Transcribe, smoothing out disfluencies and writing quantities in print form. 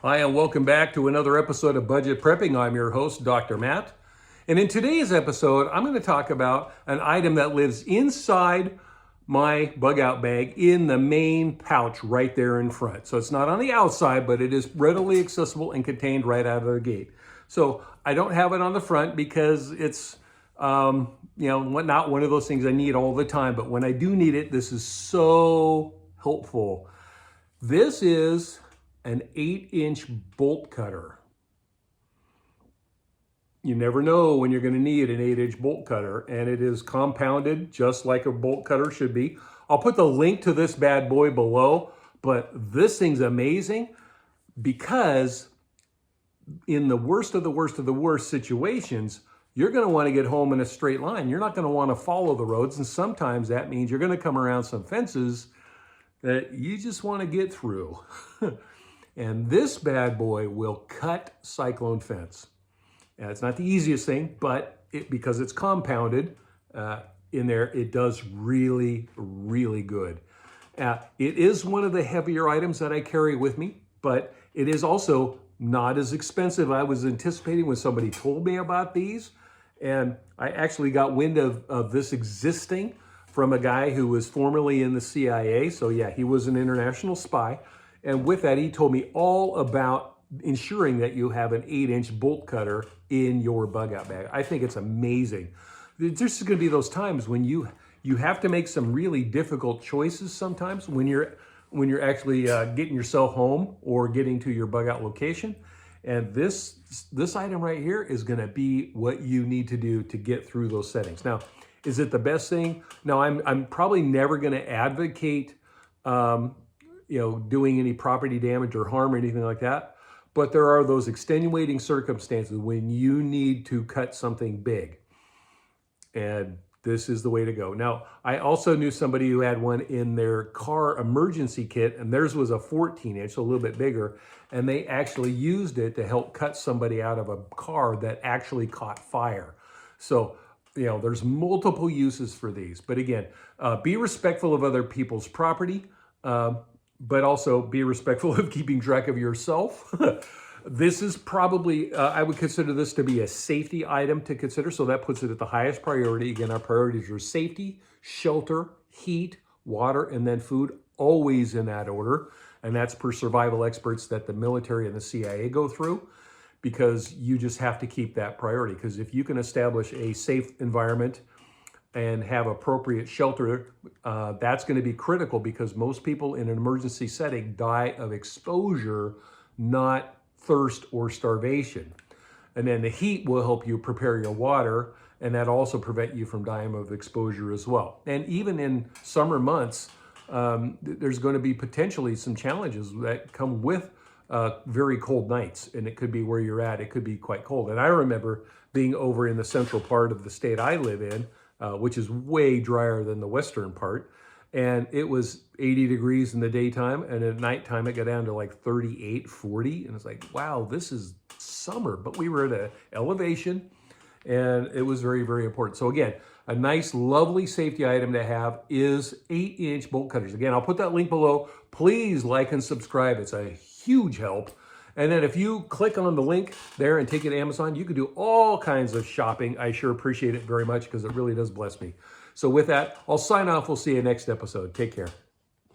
Hi, and welcome back to another episode of Budget Prepping. I'm your host, Dr. Matt. And in today's episode, I'm going to talk about an item that lives inside my bug out bag in the main pouch right there in front. So it's not on the outside, but it is readily accessible and contained right out of the gate. So I don't have it on the front because it's not one of those things I need all the time. But when I do need it, this is so helpful. This is an 8-inch bolt cutter. You never know when you're going to need an 8-inch bolt cutter, and it is compounded just like a bolt cutter should be. I'll put the link to this bad boy below, but this thing's amazing because in the worst of the worst of the worst situations, you're going to want to get home in a straight line. You're not going to want to follow the roads, and sometimes that means you're going to come around some fences that you just want to get through. And this bad boy will cut cyclone fence. And it's not the easiest thing, but because it's compounded in there, it does really, really good. It is one of the heavier items that I carry with me, but it is also not as expensive I was anticipating when somebody told me about these. And I actually got wind of this existing from a guy who was formerly in the CIA. So yeah, he was an international spy. And with that, he told me all about ensuring that you have an 8-inch bolt cutter in your bug out bag. I think it's amazing. There's just going to be those times when you have to make some really difficult choices sometimes when you're actually getting yourself home or getting to your bug out location. And this item right here is going to be what you need to do to get through those settings. Now, is it the best thing? No, I'm probably never going to advocate doing any property damage or harm or anything like that. But there are those extenuating circumstances when you need to cut something big. And this is the way to go. Now, I also knew somebody who had one in their car emergency kit, and theirs was a 14-inch, so a little bit bigger, and they actually used it to help cut somebody out of a car that actually caught fire. So, there's multiple uses for these. But again, be respectful of other people's property. But also be respectful of keeping track of yourself. This is probably, I would consider this to be a safety item to consider. So that puts it at the highest priority. Again, our priorities are safety, shelter, heat, water, and then food, always in that order. And that's per survival experts that the military and the CIA go through, because you just have to keep that priority. Because if you can establish a safe environment and have appropriate shelter, that's going to be critical, because most people in an emergency setting die of exposure, not thirst or starvation. And then the heat will help you prepare your water, and that also prevent you from dying of exposure as well. And even in summer months, there's going to be potentially some challenges that come with very cold nights, and it could be where you're at, it could be quite cold. And I remember being over in the central part of the state I live in, which is way drier than the western part. And it was 80 degrees in the daytime, and at nighttime it got down to like 38, 40. And it's like, wow, this is summer. But we were at an elevation, and it was very, very important. So again, a nice, lovely safety item to have is 8-inch bolt cutters. Again, I'll put that link below. Please like and subscribe. It's a huge help. And then if you click on the link there and take it to Amazon, you can do all kinds of shopping. I sure appreciate it very much, because it really does bless me. So with that, I'll sign off. We'll see you next episode. Take care.